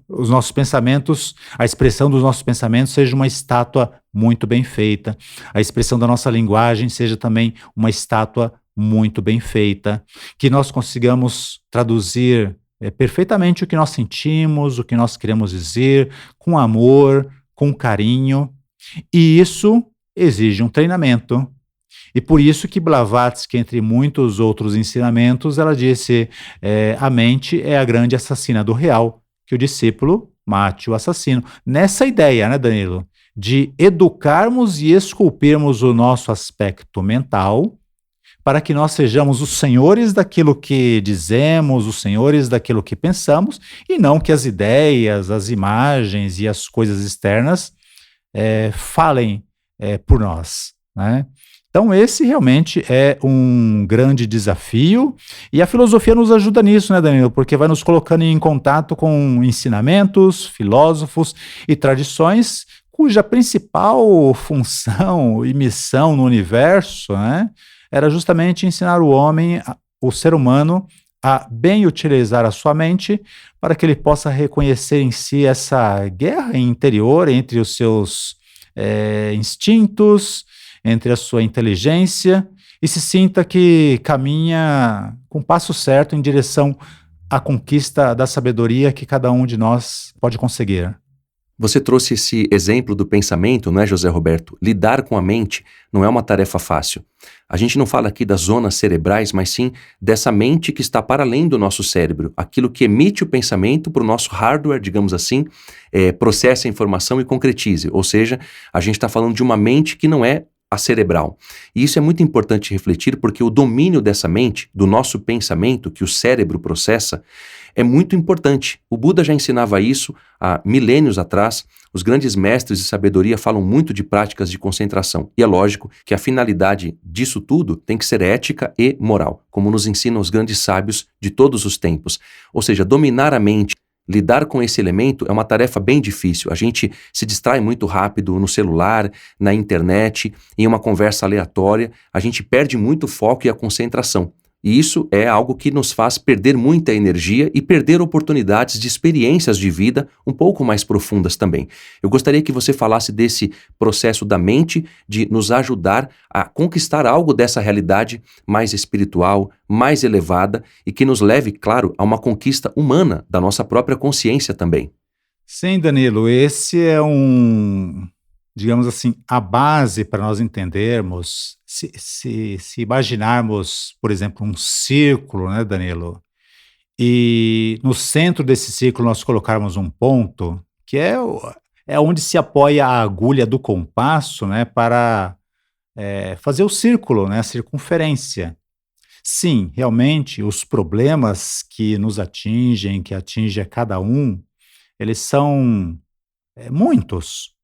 os nossos pensamentos, a expressão dos nossos pensamentos seja uma estátua muito bem feita, a expressão da nossa linguagem seja também uma estátua muito bem feita, que nós consigamos traduzir perfeitamente o que nós sentimos, o que nós queremos dizer, com amor, com carinho, e isso exige um treinamento. E por isso que Blavatsky, entre muitos outros ensinamentos, ela disse, a mente é a grande assassina do real, que o discípulo mate o assassino. Nessa ideia, né, Danilo, de educarmos e esculpirmos o nosso aspecto mental para que nós sejamos os senhores daquilo que dizemos, os senhores daquilo que pensamos, e não que as ideias, as imagens e as coisas externas falem por nós, né? Então esse realmente é um grande desafio, e a filosofia nos ajuda nisso, né, Danilo? Porque vai nos colocando em contato com ensinamentos, filósofos e tradições cuja principal função e missão no universo, né, era justamente ensinar o homem, o ser humano, a bem utilizar a sua mente para que ele possa reconhecer em si essa guerra interior entre os seus instintos, entre a sua inteligência, e se sinta que caminha com passo certo em direção à conquista da sabedoria que cada um de nós pode conseguir. Você trouxe esse exemplo do pensamento, não é, José Roberto? Lidar com a mente não é uma tarefa fácil. A gente não fala aqui das zonas cerebrais, mas sim dessa mente que está para além do nosso cérebro. Aquilo que emite o pensamento para o nosso hardware, digamos assim, processa a informação e concretize. Ou seja, a gente está falando de uma mente que não é a cerebral. E isso é muito importante refletir, porque o domínio dessa mente, do nosso pensamento, que o cérebro processa, é muito importante. O Buda já ensinava isso há milênios atrás. Os grandes mestres de sabedoria falam muito de práticas de concentração. E é lógico que a finalidade disso tudo tem que ser ética e moral, como nos ensinam os grandes sábios de todos os tempos. Ou seja, dominar a mente, lidar com esse elemento é uma tarefa bem difícil. A gente se distrai muito rápido no celular, na internet, em uma conversa aleatória. A gente perde muito o foco e a concentração. E isso é algo que nos faz perder muita energia e perder oportunidades de experiências de vida um pouco mais profundas também. Eu gostaria que você falasse desse processo da mente de nos ajudar a conquistar algo dessa realidade mais espiritual, mais elevada e que nos leve, claro, a uma conquista humana da nossa própria consciência também. Sim, Danilo, esse é digamos assim, a base para nós entendermos, se imaginarmos, por exemplo, um círculo, né, Danilo, e no centro desse círculo nós colocarmos um ponto, que é onde se apoia a agulha do compasso, né, para fazer o círculo, né, a circunferência. Sim, realmente, os problemas que nos atingem, que atingem a cada um, eles são muitos.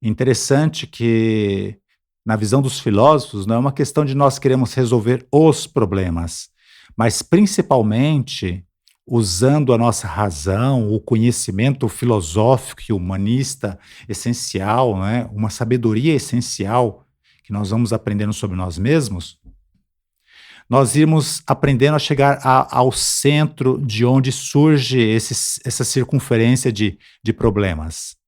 Interessante que, na visão dos filósofos, não é uma questão de nós queremos resolver os problemas, mas principalmente usando a nossa razão, o conhecimento filosófico e humanista essencial, né? Uma sabedoria essencial que nós vamos aprendendo sobre nós mesmos, nós irmos aprendendo a chegar ao centro de onde surge essa circunferência de problemas.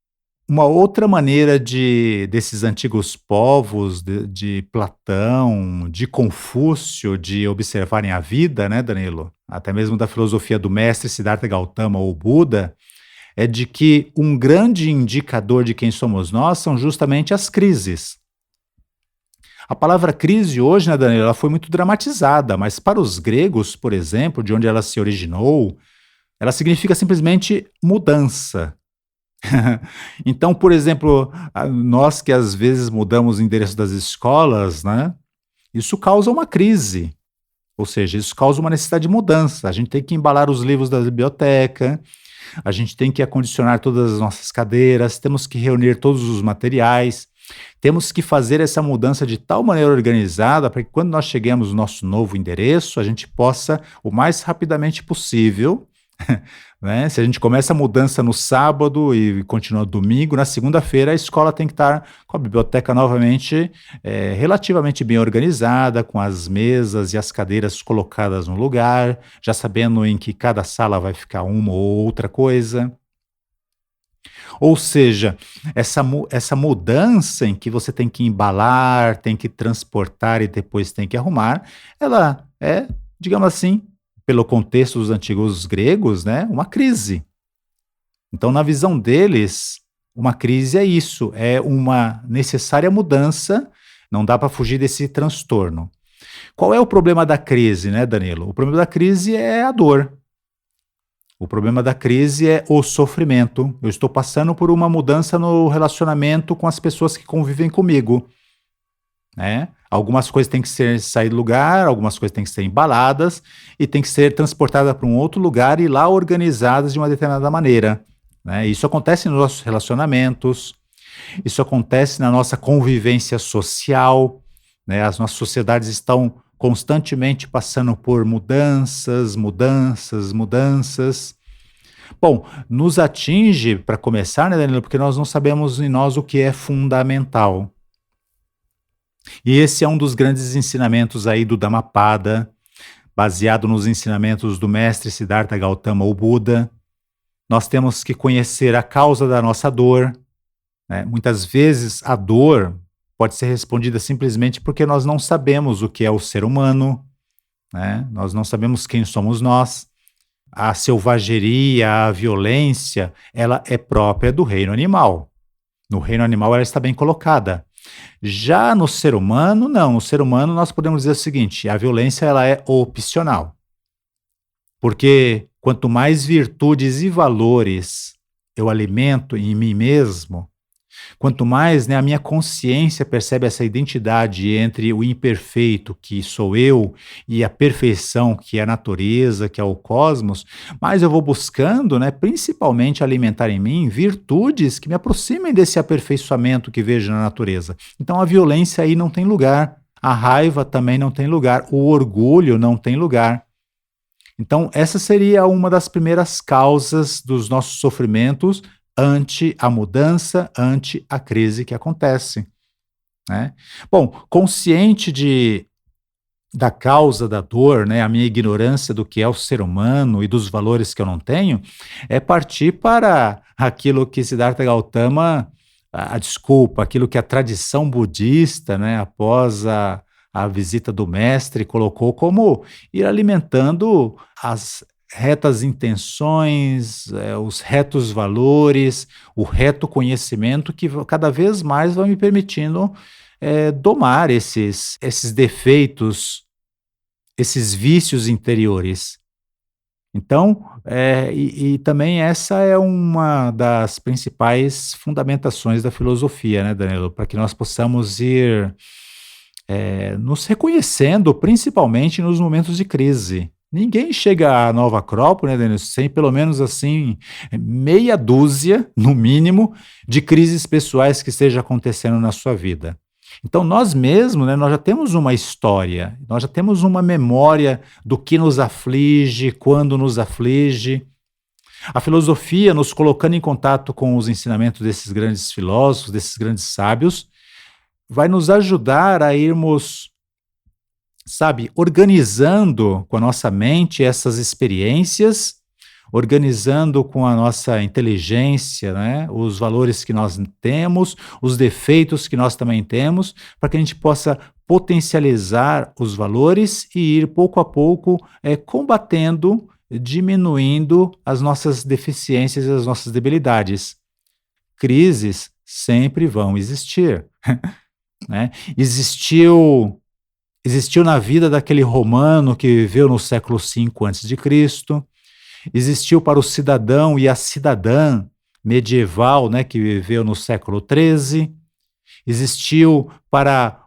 Uma outra maneira desses antigos povos, de Platão, de Confúcio, de observarem a vida, né, Danilo? Até mesmo da filosofia do mestre Siddhartha Gautama ou Buda, é de que um grande indicador de quem somos nós são justamente as crises. A palavra crise hoje, né, Danilo, ela foi muito dramatizada, mas para os gregos, por exemplo, de onde ela se originou, ela significa simplesmente mudança. Então, por exemplo, nós que às vezes mudamos o endereço das escolas, né? Isso causa uma crise, ou seja, isso causa uma necessidade de mudança. A gente tem que embalar os livros da biblioteca, a gente tem que acondicionar todas as nossas cadeiras, temos que reunir todos os materiais, temos que fazer essa mudança de tal maneira organizada para que quando nós cheguemos no nosso novo endereço, a gente possa, o mais rapidamente possível, Né? Se a gente começa a mudança no sábado e continua domingo, na segunda-feira a escola tem que estar com a biblioteca novamente relativamente bem organizada, com as mesas e as cadeiras colocadas no lugar, já sabendo em que cada sala vai ficar uma ou outra coisa. Ou seja, essa mudança em que você tem que embalar, tem que transportar e depois tem que arrumar, ela é, digamos assim, pelo contexto dos antigos gregos, né, uma crise. Então, na visão deles, uma crise é isso, é uma necessária mudança, não dá para fugir desse transtorno. Qual é o problema da crise, né, Danilo? O problema da crise é a dor. O problema da crise é o sofrimento. Eu estou passando por uma mudança no relacionamento com as pessoas que convivem comigo, né? Algumas coisas têm que sair do lugar, algumas coisas têm que ser embaladas e têm que ser transportadas para um outro lugar e lá organizadas de uma determinada maneira, né? Isso acontece nos nossos relacionamentos, isso acontece na nossa convivência social, né? As nossas sociedades estão constantemente passando por mudanças, mudanças, mudanças. Bom, nos atinge, para começar, né, Danilo, porque nós não sabemos em nós o que é fundamental. E esse é um dos grandes ensinamentos aí do Dhammapada, baseado nos ensinamentos do mestre Siddhartha Gautama, o Buda. Nós temos que conhecer a causa da nossa dor, né? Muitas vezes a dor pode ser respondida simplesmente porque nós não sabemos o que é o ser humano, né? Nós não sabemos quem somos nós. A selvageria, a violência, ela é própria do reino animal. No reino animal ela está bem colocada. Já no ser humano, não. No ser humano nós podemos dizer o seguinte, a violência ela é opcional. Porque quanto mais virtudes e valores eu alimento em mim mesmo, quanto mais, né, a minha consciência percebe essa identidade entre o imperfeito, que sou eu, e a perfeição, que é a natureza, que é o cosmos, mais eu vou buscando, né, principalmente alimentar em mim virtudes que me aproximem desse aperfeiçoamento que vejo na natureza. Então a violência aí não tem lugar, a raiva também não tem lugar, o orgulho não tem lugar. Então essa seria uma das primeiras causas dos nossos sofrimentos ante a mudança, ante a crise que acontece, né? Bom, consciente da causa da dor, né, a minha ignorância do que é o ser humano e dos valores que eu não tenho, é partir para aquilo que Siddhartha Gautama, aquilo que a tradição budista, né, após a visita do mestre, colocou como ir alimentando as retas intenções, os retos valores, o reto conhecimento que cada vez mais vai me permitindo domar esses defeitos, esses vícios interiores. Então, e também essa é uma das principais fundamentações da filosofia, né, Danilo? Para que nós possamos ir nos reconhecendo, principalmente nos momentos de crise. Ninguém chega à Nova Acrópole, né, Denis, sem pelo menos assim meia dúzia, no mínimo, de crises pessoais que esteja acontecendo na sua vida. Então nós mesmos, né, nós já temos uma história, nós já temos uma memória do que nos aflige, quando nos aflige. A filosofia, nos colocando em contato com os ensinamentos desses grandes filósofos, desses grandes sábios, vai nos ajudar a irmos, sabe, organizando com a nossa mente essas experiências, organizando com a nossa inteligência, né, os valores que nós temos, os defeitos que nós também temos, para que a gente possa potencializar os valores e ir pouco a pouco combatendo, diminuindo as nossas deficiências e as nossas debilidades. Crises sempre vão existir, né? Existiu na vida daquele romano que viveu no século V a.C., existiu para o cidadão e a cidadã medieval, né, que viveu no século XIII, existiu para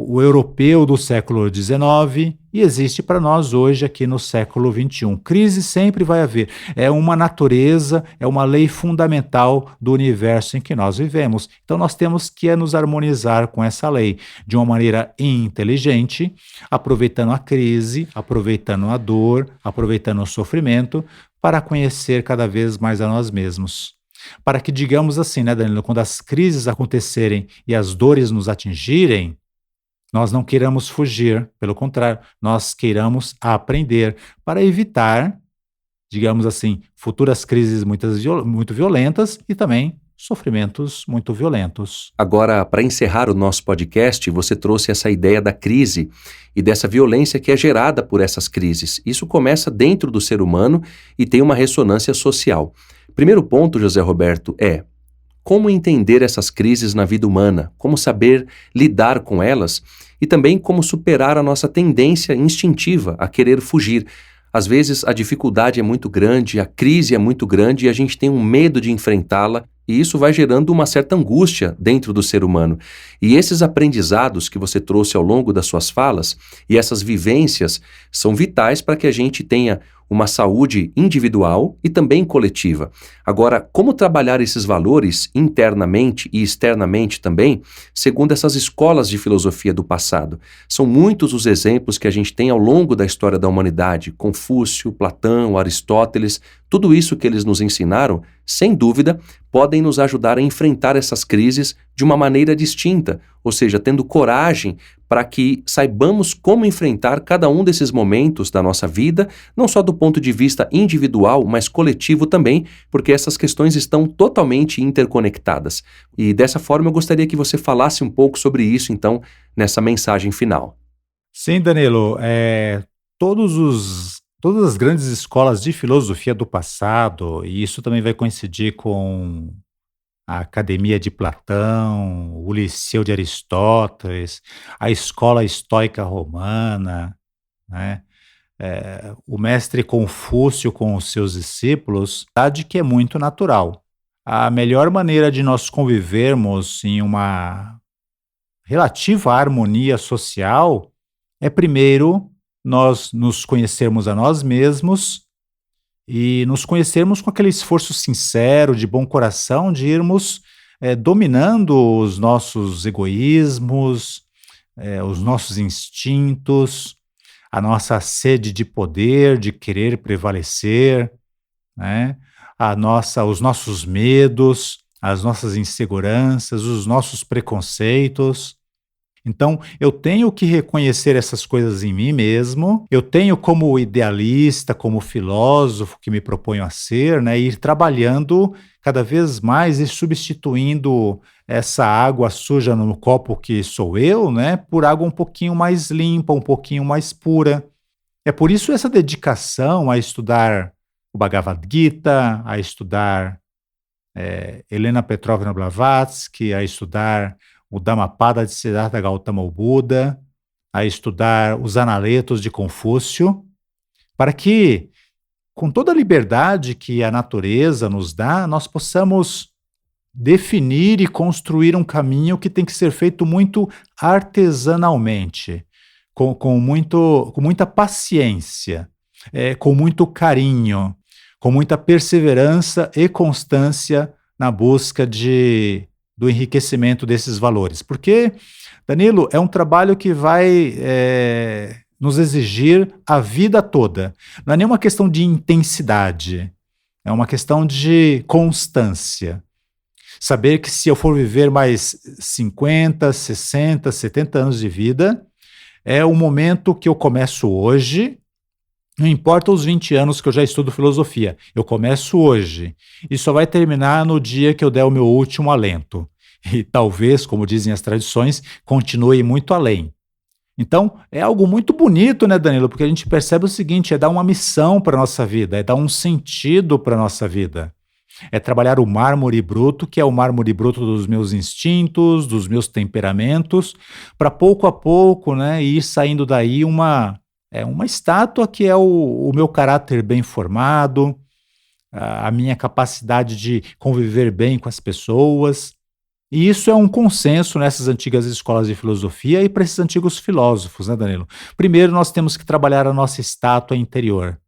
o europeu do século XIX e existe para nós hoje aqui no século XXI. Crise sempre vai haver. É uma natureza, é uma lei fundamental do universo em que nós vivemos. Então nós temos que nos harmonizar com essa lei de uma maneira inteligente, aproveitando a crise, aproveitando a dor, aproveitando o sofrimento, para conhecer cada vez mais a nós mesmos. Para que, digamos assim, né, Danilo, quando as crises acontecerem e as dores nos atingirem, nós não queiramos fugir, pelo contrário, nós queiramos aprender para evitar, digamos assim, futuras crises muito violentas e também sofrimentos muito violentos. Agora, para encerrar o nosso podcast, você trouxe essa ideia da crise e dessa violência que é gerada por essas crises. Isso começa dentro do ser humano e tem uma ressonância social. Primeiro ponto, José Roberto, é como entender essas crises na vida humana, como saber lidar com elas e também como superar a nossa tendência instintiva a querer fugir. Às vezes a dificuldade é muito grande, a crise é muito grande e a gente tem um medo de enfrentá-la e isso vai gerando uma certa angústia dentro do ser humano. E esses aprendizados que você trouxe ao longo das suas falas e essas vivências são vitais para que a gente tenha uma saúde individual e também coletiva. Agora, como trabalhar esses valores internamente e externamente também, segundo essas escolas de filosofia do passado? São muitos os exemplos que a gente tem ao longo da história da humanidade, Confúcio, Platão, Aristóteles, tudo isso que eles nos ensinaram, sem dúvida, podem nos ajudar a enfrentar essas crises de uma maneira distinta, ou seja, tendo coragem para que saibamos como enfrentar cada um desses momentos da nossa vida, não só do ponto de vista individual, mas coletivo também, porque essas questões estão totalmente interconectadas. E dessa forma eu gostaria que você falasse um pouco sobre isso, então, nessa mensagem final. Sim, Danilo, todas as grandes escolas de filosofia do passado, e isso também vai coincidir com a Academia de Platão, o Liceu de Aristóteles, a Escola Estoica Romana, né? O mestre Confúcio com os seus discípulos, verdade que é muito natural. A melhor maneira de nós convivermos em uma relativa harmonia social é, primeiro, nós nos conhecermos a nós mesmos e nos conhecermos com aquele esforço sincero, de bom coração, de irmos dominando os nossos egoísmos, os nossos instintos, a nossa sede de poder, de querer prevalecer, né? Os nossos medos, as nossas inseguranças, os nossos preconceitos. Então, eu tenho que reconhecer essas coisas em mim mesmo, eu tenho como idealista, como filósofo que me proponho a ser, né, ir trabalhando cada vez mais e substituindo essa água suja no copo que sou eu, né, por água um pouquinho mais limpa, um pouquinho mais pura. É por isso essa dedicação a estudar o Bhagavad Gita, a estudar Helena Petrovna Blavatsky, a estudar o Dhammapada de Siddhartha Gautama, o Buda, a estudar os Analetos de Confúcio, para que, com toda a liberdade que a natureza nos dá, nós possamos definir e construir um caminho que tem que ser feito muito artesanalmente, com muita paciência, com muito carinho, com muita perseverança e constância na busca do enriquecimento desses valores. Porque, Danilo, é um trabalho que vai nos exigir a vida toda. Não é nenhuma questão de intensidade, é uma questão de constância. Saber que se eu for viver mais 50, 60, 70 anos de vida, é o momento que eu começo hoje. Não importa os 20 anos que eu já estudo filosofia, eu começo hoje e só vai terminar no dia que eu der o meu último alento. E talvez, como dizem as tradições, continue muito além. Então, é algo muito bonito, né, Danilo? Porque a gente percebe o seguinte, é dar uma missão para a nossa vida, é dar um sentido para a nossa vida. É trabalhar o mármore bruto, que é o mármore bruto dos meus instintos, dos meus temperamentos, para pouco a pouco, né, ir saindo daí uma estátua que é o meu caráter bem formado, a minha capacidade de conviver bem com as pessoas. E isso é um consenso nessas antigas escolas de filosofia e para esses antigos filósofos, né, Danilo? Primeiro, nós temos que trabalhar a nossa estátua interior,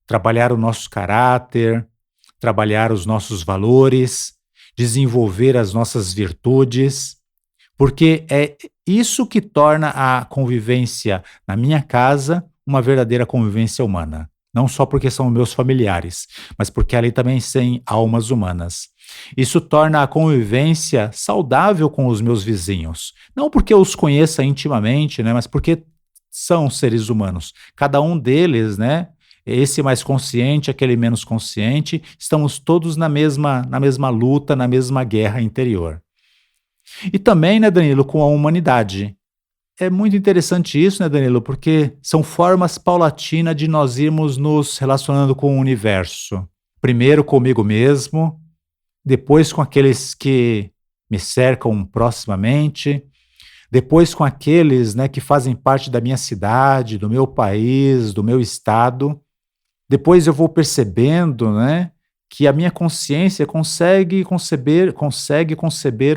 trabalhar o nosso caráter, trabalhar os nossos valores, desenvolver as nossas virtudes, porque é isso que torna a convivência na minha casa uma verdadeira convivência humana. Não só porque são meus familiares, mas porque ali também tem almas humanas. Isso torna a convivência saudável com os meus vizinhos. Não porque eu os conheça intimamente, né, mas porque são seres humanos. Cada um deles, né, esse mais consciente, aquele menos consciente, estamos todos na mesma luta, na mesma guerra interior. E também, né, Danilo, com a humanidade. É muito interessante isso, né, Danilo, porque são formas paulatinas de nós irmos nos relacionando com o universo. Primeiro comigo mesmo, depois com aqueles que me cercam proximamente, depois com aqueles, né, que fazem parte da minha cidade, do meu país, do meu estado. Depois eu vou percebendo, né, que a minha consciência consegue conceber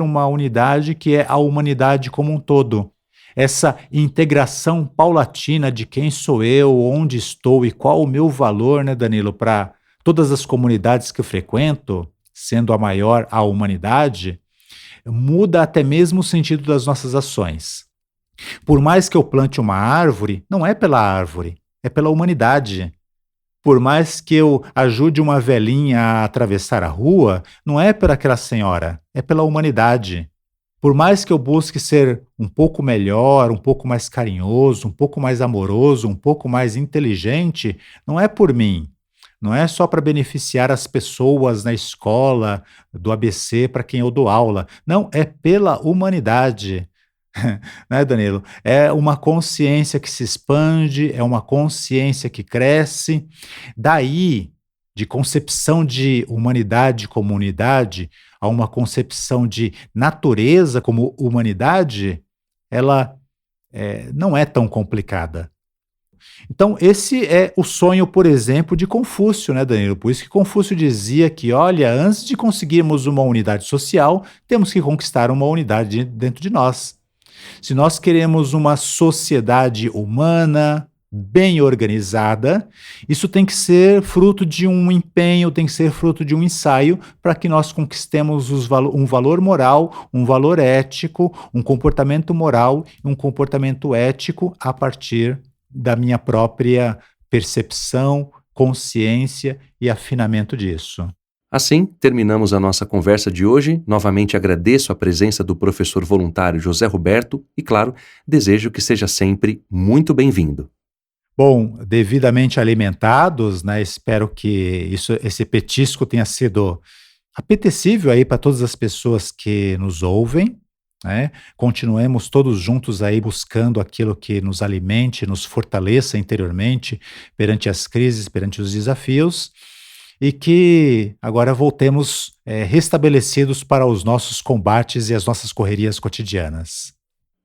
uma unidade que é a humanidade como um todo. Essa integração paulatina de quem sou eu, onde estou e qual o meu valor, né, Danilo, para todas as comunidades que eu frequento, sendo a maior a humanidade, muda até mesmo o sentido das nossas ações. Por mais que eu plante uma árvore, não é pela árvore, é pela humanidade. Por mais que eu ajude uma velhinha a atravessar a rua, não é por aquela senhora, é pela humanidade. Por mais que eu busque ser um pouco melhor, um pouco mais carinhoso, um pouco mais amoroso, um pouco mais inteligente, não é por mim. Não é só para beneficiar as pessoas na escola, do ABC para quem eu dou aula. Não, é pela humanidade. Né, Danilo? É uma consciência que se expande, é uma consciência que cresce. Daí, de concepção de humanidade como unidade, a uma concepção de natureza como humanidade, ela não é tão complicada. Então, esse é o sonho, por exemplo, de Confúcio, né, Danilo? Por isso que Confúcio dizia que, olha, antes de conseguirmos uma unidade social, temos que conquistar uma unidade dentro de nós. Se nós queremos uma sociedade humana, bem organizada, isso tem que ser fruto de um empenho, tem que ser fruto de um ensaio para que nós conquistemos um valor moral, um valor ético, um comportamento moral e um comportamento ético a partir da minha própria percepção, consciência e afinamento disso. Assim, terminamos a nossa conversa de hoje. Novamente agradeço a presença do professor voluntário José Roberto e, claro, desejo que seja sempre muito bem-vindo. Bom, devidamente alimentados, né? Espero que esse petisco tenha sido apetecível aí para todas as pessoas que nos ouvem, né? Continuemos todos juntos aí buscando aquilo que nos alimente, nos fortaleça interiormente perante as crises, perante os desafios. E que agora voltemos restabelecidos para os nossos combates e as nossas correrias cotidianas.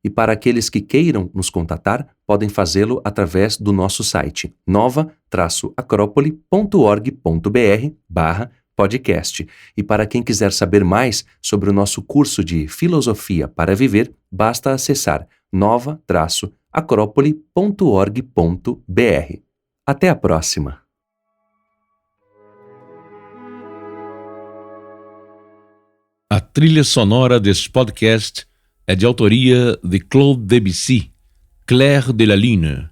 E para aqueles que queiram nos contatar, podem fazê-lo através do nosso site nova-acropole.org.br/podcast. E para quem quiser saber mais sobre o nosso curso de Filosofia para Viver, basta acessar nova-acropole.org.br. Até a próxima! A trilha sonora deste podcast é de autoria de Claude Debussy, Clair de la Lune.